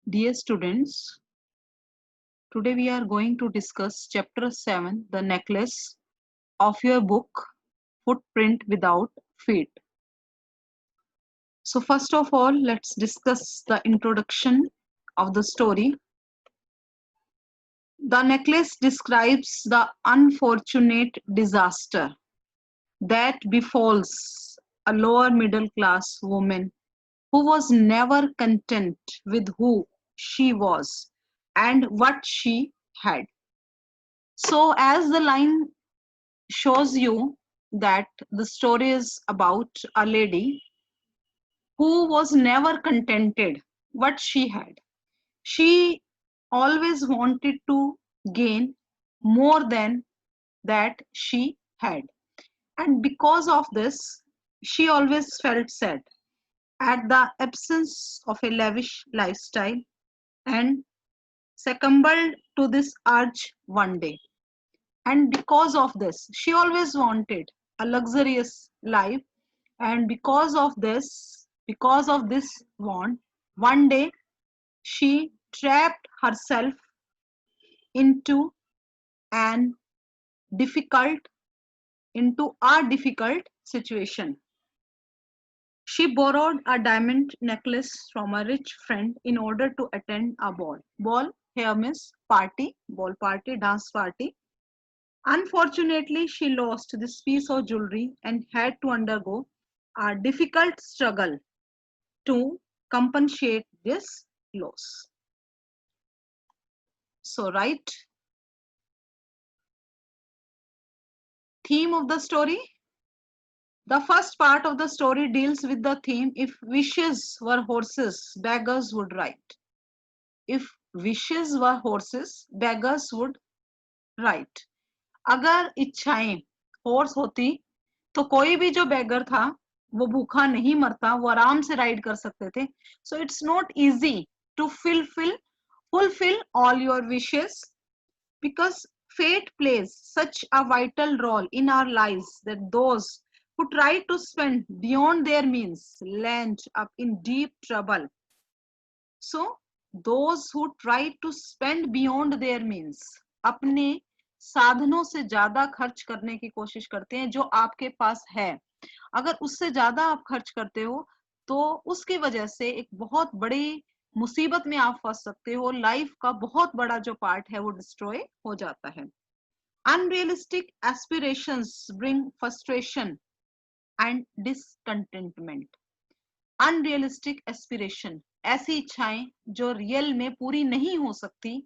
Dear students, today we are going to discuss chapter 7, the necklace of your book, Footprint Without Feet. So first of all, let's discuss the introduction of the story. The necklace describes the unfortunate disaster that befalls a lower middle class woman who was never content with who she was and what she had. So, as the line shows you, that the story is about a lady who was never contented what she had. She always wanted to gain more than that she had. And because of this, she always felt sad at the absence of a lavish lifestyle and succumbed to this urge one day. And because of this, she always wanted a luxurious life. And because of this want, one day she trapped herself into an difficult into a difficult situation. She borrowed a diamond necklace from a rich friend in order to attend a ball. Ball here means party, ball party, dance party. Unfortunately, she lost this piece of jewelry and had to undergo a difficult struggle to compensate this loss. So, right, theme of the story. The first part of the story deals with the theme: if wishes were horses, beggars would ride. If wishes were horses, beggars would ride. अगर इच्छाएं horse होती तो कोई भी जो beggar था वो भूखा नहीं मरता, वो आराम से राइड कर सकते थे. So it's not easy to fulfill all your wishes, because fate plays such a vital role in our lives that those who try to spend beyond their means land up in deep trouble. So those who try to spend beyond their means, अपने साधनों से ज्यादा खर्च करने की कोशिश करते हैं जो आपके पास है. अगर उससे ज्यादा आप खर्च करते हो तो उसकी वजह से एक बहुत बड़ी मुसीबत में आप फंस सकते हो. लाइफ का बहुत बड़ा जो पार्ट है वो डिस्ट्रॉय हो जाता है. Unrealistic aspirations bring frustration and discontentment. Unrealistic aspiration, ऐसी इच्छाएं जो रियल में पूरी नहीं हो सकती,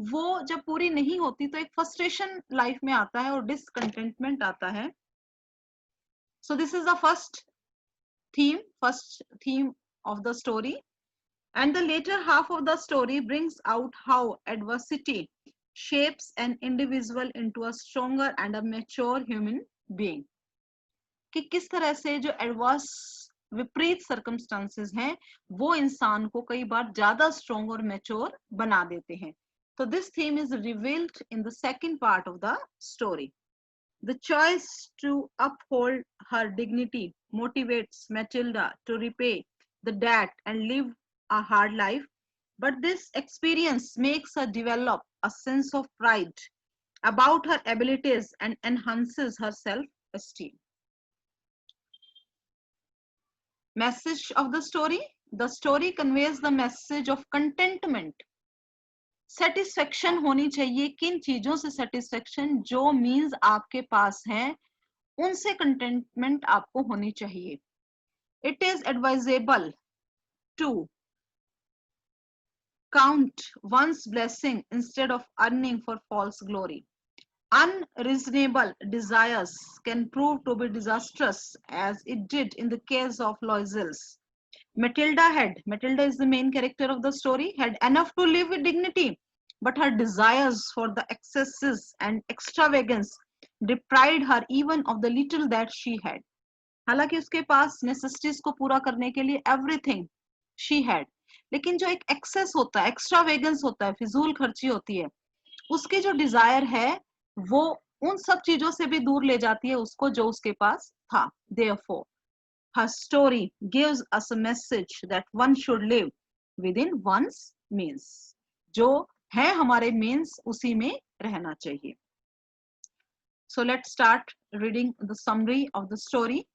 वो जब पूरी नहीं होती तो एक फ्रस्ट्रेशन लाइफ में आता है और डिसकंटेंटमेंट आता है. So this is the first theme of the story, and the later half of the story brings out how adversity shapes an individual into a stronger and a mature human being. कि किस तरह से जो adverse विपरीत circumstances हैं वो इंसान को कई बार ज्यादा स्ट्रॉन्ग और मैच्योर बना देते हैं. तो this theme is revealed in the second part of the story. The choice to uphold her dignity motivates Matilda to repay the debt and live a hard life, but this experience makes her develop a sense of pride about her abilities and enhances her self-esteem. Message of the story. The story conveys the message of contentment. Satisfaction होनी चाहिए. किन चीजों से satisfaction? जो means आपके पास हैं उनसे containment आपको होनी चाहिए. It is advisable to count one's blessing instead of earning for false glory. Unreasonable desires can prove to be disastrous, as it did in the case of Loisel's. Matilda is the main character of the story, had enough to live with dignity, but her desires for the excesses and extravagance deprived her even of the little that she had. हालांकि उसके पास necessities को पूरा करने के लिए everything she had, लेकिन जो एक एक्सेस होता है, एक्स्ट्रावेगेंस होता है, फिजूल खर्ची होती है, उसकी जो डिजायर है वो उन सब चीजों से भी दूर ले जाती है उसको जो उसके पास था. Therefore, her story gives us a message that one should live within one's means. जो है हमारे means उसी में रहना चाहिए. So let's start reading the summary of the story.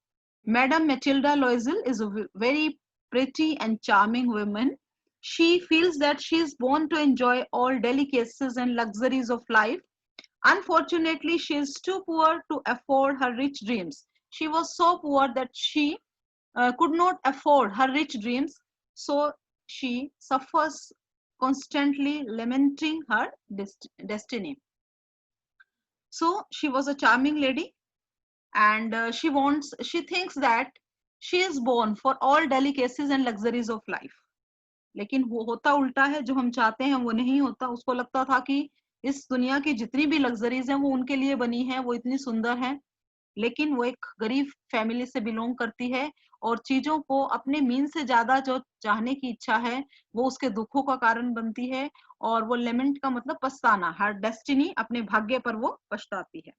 Madame Matilda Loisel is a very pretty and charming woman. She feels that she is born to enjoy all delicacies and luxuries of life. Unfortunately, she is too poor to afford her rich dreams. She was so poor that she could not afford her rich dreams, so she suffers constantly lamenting her destiny. So she was a charming lady, and she thinks that she is born for all delicacies and luxuries of life. लेकिन वो होता उल्टा है, जो हम चाहते हैं वो नहीं होता. उसको लगता था कि इस दुनिया की जितनी भी लग्जरीज हैं वो उनके लिए बनी है, वो इतनी सुंदर है. लेकिन वो एक गरीब फैमिली से बिलोंग करती है और चीजों को अपने मीन से ज्यादा जो चाहने की इच्छा है वो उसके दुखों का कारण बनती है. और वो लेमेंट का मतलब पछताना, हर डेस्टिनी, अपने भाग्य पर वो पछताती है.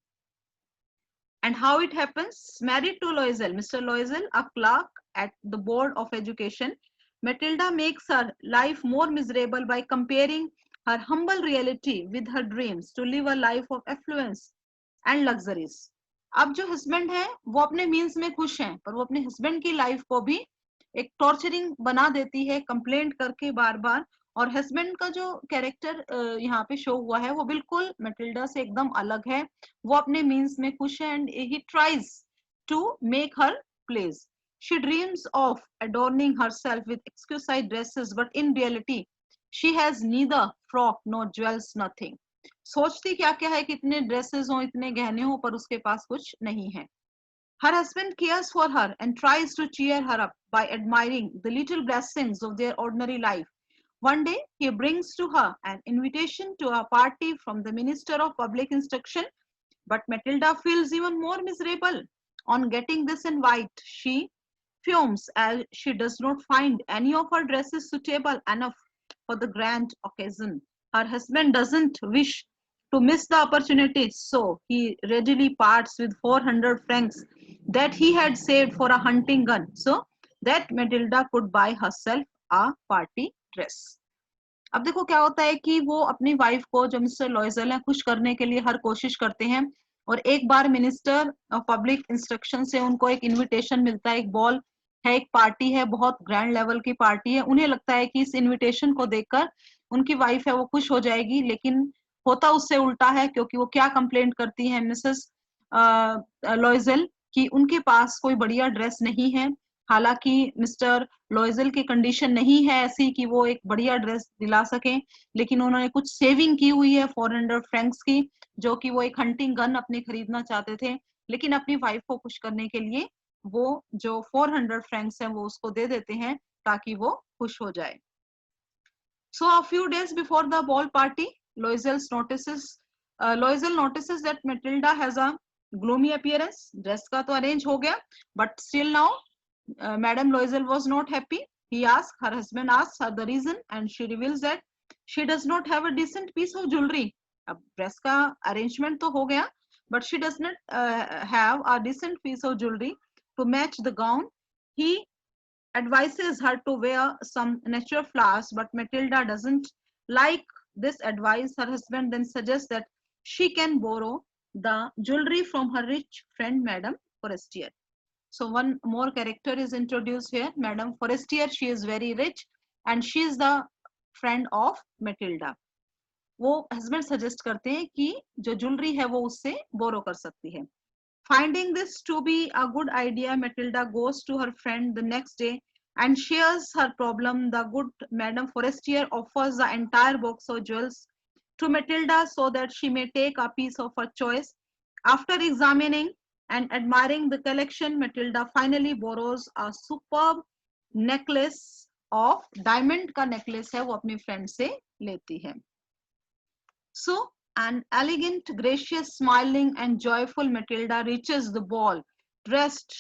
And how it happens? Married to Loisel, Mr. Loisel, a clerk at the Board of Education, Matilda makes her life more miserable by comparing her humble reality with her dreams to live a life of affluence and luxuries. अब जो husband है वो अपने means में खुश हैं, पर वो अपने हस्बैंड की लाइफ को भी एक टॉर्चरिंग बना देती है, कंप्लेंट करके बार बार. और हस्बैंड का जो कैरेक्टर यहाँ पे शो हुआ है वो बिल्कुल मैटिल्डा से एकदम अलग है. वो अपने मीन्स में खुश है and he tries to make her please. She dreams of adorning herself with exquisite dresses, but in reality, she has neither frock nor jewels, nothing. सोचती क्या क्या है कि इतने ड्रेसेस हो, इतने गहने हो, पर उसके पास कुछ नहीं है. Her husband cares for her and tries to cheer her up by admiring the little blessings of their ordinary life. One day, he brings to her an invitation to a party from the Minister of Public Instruction, but Matilda feels even more miserable. On getting this invite, she fumes as she does not find any of her dresses suitable enough for the grand occasion. Her husband doesn't wish to miss the opportunity, so he readily parts with 400 francs that he had saved for a hunting gun, so that Matilda could buy herself a party dress. अब देखो क्या होता है कि वो अपनी wife को, जो मिस्टर लॉयजल है, खुश करने के लिए हर कोशिश करते हैं. और एक बार मिनिस्टर ऑफ पब्लिक इंस्ट्रक्शन से उनको एक इनविटेशन मिलता है, एक बॉल है, एक पार्टी है, बहुत ग्रैंड लेवल की पार्टी है. उन्हें लगता है कि इस इनविटेशन को देखकर उनकी वाइफ है वो खुश हो जाएगी, लेकिन होता उससे उल्टा है. क्योंकि वो क्या कंप्लेंट करती है मिसेस लॉयजल कि उनके पास कोई बढ़िया ड्रेस नहीं है. हालांकि मिस्टर लॉयजल की कंडीशन नहीं है ऐसी कि वो एक बढ़िया ड्रेस दिला सके, लेकिन उन्होंने कुछ सेविंग की हुई है 400 फ्रैंक्स की, जो कि वो एक हंटिंग गन अपने खरीदना चाहते थे. लेकिन अपनी वाइफ को खुश करने के लिए वो जो 400 फ्रैंक्स हैं वो उसको दे देते हैं ताकि वो खुश हो जाए. So a few days before the ball party, Loisel notices that Matilda has a gloomy appearance. Dress का तो arrange हो गया, but still now Madame Loisel was not happy. Her husband asks her the reason, and she reveals that she does not have a decent piece of jewelry. अब dress का arrangement तो हो गया, but she does not have a decent piece of jewelry to match the gown. He advises her to wear some natural flowers, but Matilda doesn't like this advice. Her husband then suggests that she can borrow the jewelry from her rich friend, Madame Forestier. So one more character is introduced here, Madame Forestier. She is very rich and she is the friend of Matilda. वो husband suggest करते हैं कि जो jewellery है वो उससे बोरो कर सकती है. Finding this to be a good idea, Matilda goes to her friend the next day and shares her problem. The good Madame Forestier offers the entire box of jewels to Matilda so that she may take a piece of her choice. After examining and admiring the collection, Matilda finally borrows a superb necklace of diamond का necklace है वो अपनी friend से लेती है. So an elegant, gracious, smiling and joyful Matilda reaches the ball dressed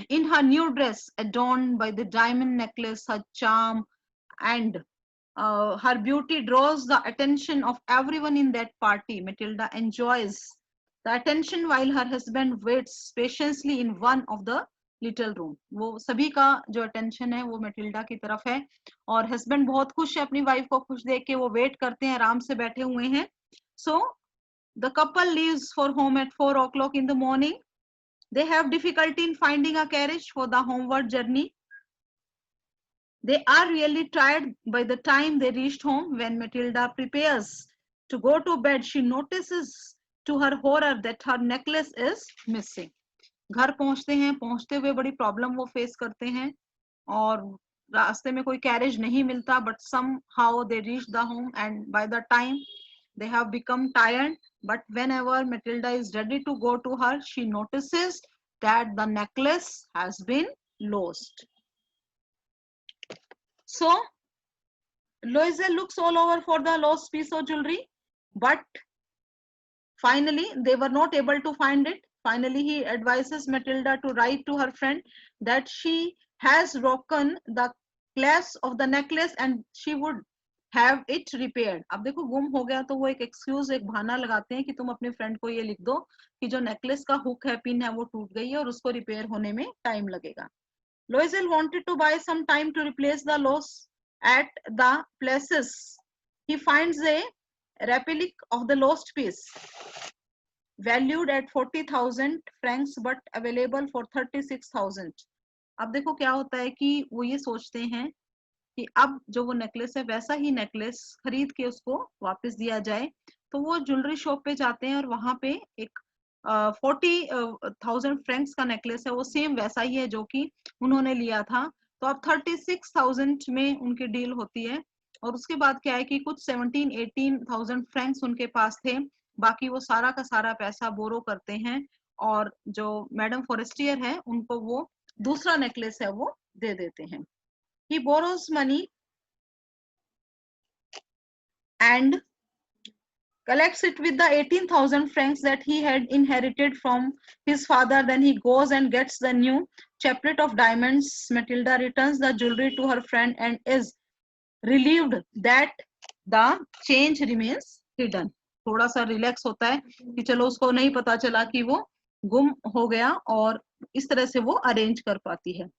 in her new dress adorned by the diamond necklace. Her charm and her beauty draws the attention of everyone in that party. Matilda enjoys the attention while her husband waits patiently in one of the little room. वो सभी का जो attention है वो Matilda की तरफ है और हस्बैंड बहुत खुश है अपनी वाइफ को खुश देख के, वो वेट करते हैं, आराम से बैठे हुए हैं। So the couple leaves for home at 4 o'clock in the morning. They have difficulty in finding a carriage for the homeward journey. They are really tired by the time they reached home. When Matilda prepares to go to bed, she notices to her horror that her necklace is missing. घर पहुंचते हैं, पहुंचते हुए बड़ी problem वो face करते हैं और रास्ते में कोई कैरेज नहीं मिलता, but somehow they reach the home and by the time they have become tired. But whenever Matilda is ready to go to her, she notices that the necklace has been lost. So Loisel looks all over for the lost piece of jewelry, but finally they were not able to find it. Finally he advises Matilda to write to her friend that she has broken the clasp of the necklace and she would have it repaired. अब देखो गुम हो गया तो वो एक excuse, एक बहाना लगाते हैं कि तुम अपने फ्रेंड को ये लिख दो कि जो नेकलेस का हुक है, पिन है, वो टूट गई है और उसको रिपेयर होने में टाइम लगेगा. Loisel wanted to buy some time to replace the loss at the places. He finds a replica of the lost piece valued at 40,000 francs but available for 36,000. अब देखो क्या होता है कि वो ये सोचते हैं कि अब जो वो नेकलेस है वैसा ही नेकलेस खरीद के उसको वापस दिया जाए. तो वो ज्वेलरी शॉप पे जाते हैं और वहां पे एक 40,000 फ्रैंक्स का नेकलेस है, वो सेम वैसा ही है जो कि उन्होंने लिया था. तो अब 36,000 में उनकी डील होती है और उसके बाद क्या है कि कुछ 17-18,000 फ्रैंक्स उनके पास थे, बाकी वो सारा का सारा पैसा बोरो करते हैं और जो मैडम फॉरेस्टियर है उनको वो दूसरा नेकलेस है वो दे देते हैं. He borrows money and collects it with the 18,000 francs that he had inherited from his father. Then he goes and gets the new chaplet of diamonds. Matilda returns the jewelry to her friend and is relieved that the change remains hidden. थोड़ा सा relax होता है कि चलो उसको नहीं पता चला कि वो गुम हो गया और इस तरह से वो अरेंज कर पाती है.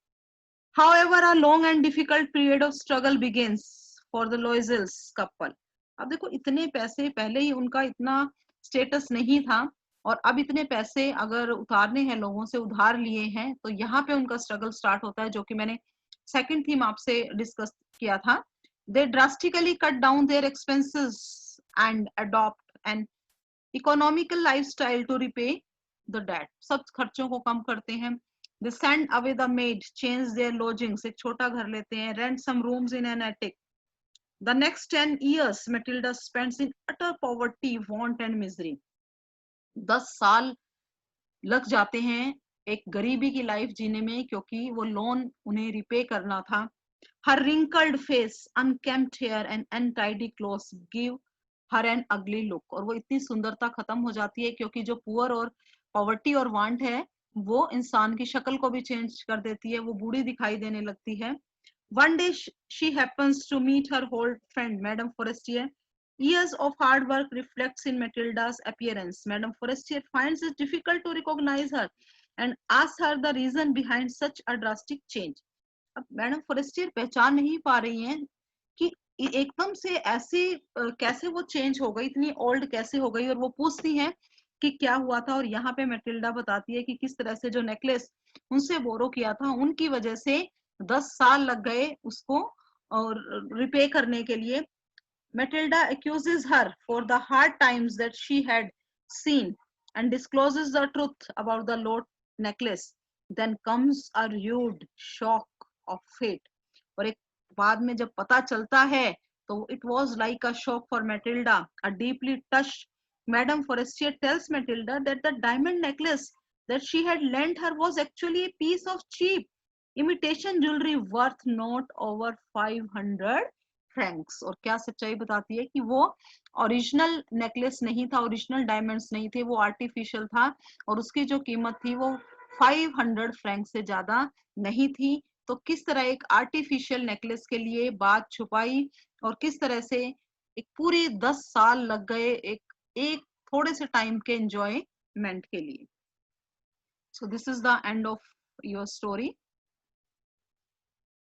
However, a long and difficult period of struggle begins for the Loisels couple. अब देखो इतने पैसे पहले ही उनका इतना स्टेटस नहीं था और अब इतने पैसे अगर उतारने हैं, लोगों से उधार लिए हैं, तो यहाँ पे उनका स्ट्रगल स्टार्ट होता है जो कि मैंने सेकंड थीम आपसे डिस्कस किया था. They drastically cut down their expenses and adopt an economical lifestyle to repay the debt. सब खर्चों को कम करते हैं. They send away the maid, change their lodgings, एक छोटा घर लेते हैं, rent some rooms in an attic. The next 10 years, Matilda spends in utter poverty, want and misery. 10 साल लग जाते हैं एक गरीबी की लाइफ जीने में क्योंकि वो लोन उन्हें रिपे करना था. Her wrinkled face, unkempt hair and untidy clothes give her an ugly look. और वो इतनी सुंदरता खत्म हो जाती है क्योंकि जो पुअर और पॉवर्टी और वांट है वो इंसान की शक्ल को भी चेंज कर देती है, वो बूढ़ी दिखाई देने लगती है. One day she happens to meet her old friend Madame Forestier. Years of hard work reflects in Matilda's appearance. Madame Forestier finds it difficult to recognize her and asks her the reason behind such a drastic change. अब madam Forestier पहचान नहीं पा रही हैं कि एकदम से ऐसे कैसे वो चेंज हो गई, इतनी ओल्ड कैसे हो गई, और वो पूछती हैं कि क्या हुआ था. और यहाँ पे मैटिल्डा बताती है कि किस तरह से जो नेकलेस उनसे बोरो किया था उनकी वजह से 10 साल लग गए उसको और रिपे करने के लिए. Matilda accuses her for the hard times that she had seen and discloses the truth about the lost necklace. Then comes a rude shock of fate. और एक बाद में जब पता चलता है तो it was like a shock for Matilda. A deeply touched Madame Forestier tells Matilda that the diamond necklace that she had lent her was actually a piece of cheap imitation jewelry worth not over 500 Franks. और क्या सच्चाई बताती है कि वो original necklace नहीं था, original diamonds नहीं थे, वो आर्टिफिशियल था और उसकी जो कीमत थी वो 500 फ्रैंक से ज्यादा नहीं थी. तो किस तरह एक आर्टिफिशियल नेकलेस के लिए बात छुपाई और किस तरह से एक पूरे 10 साल लग गए एक थोड़े से टाइम के एंजॉयमेंट के लिए. So this is the end of your story.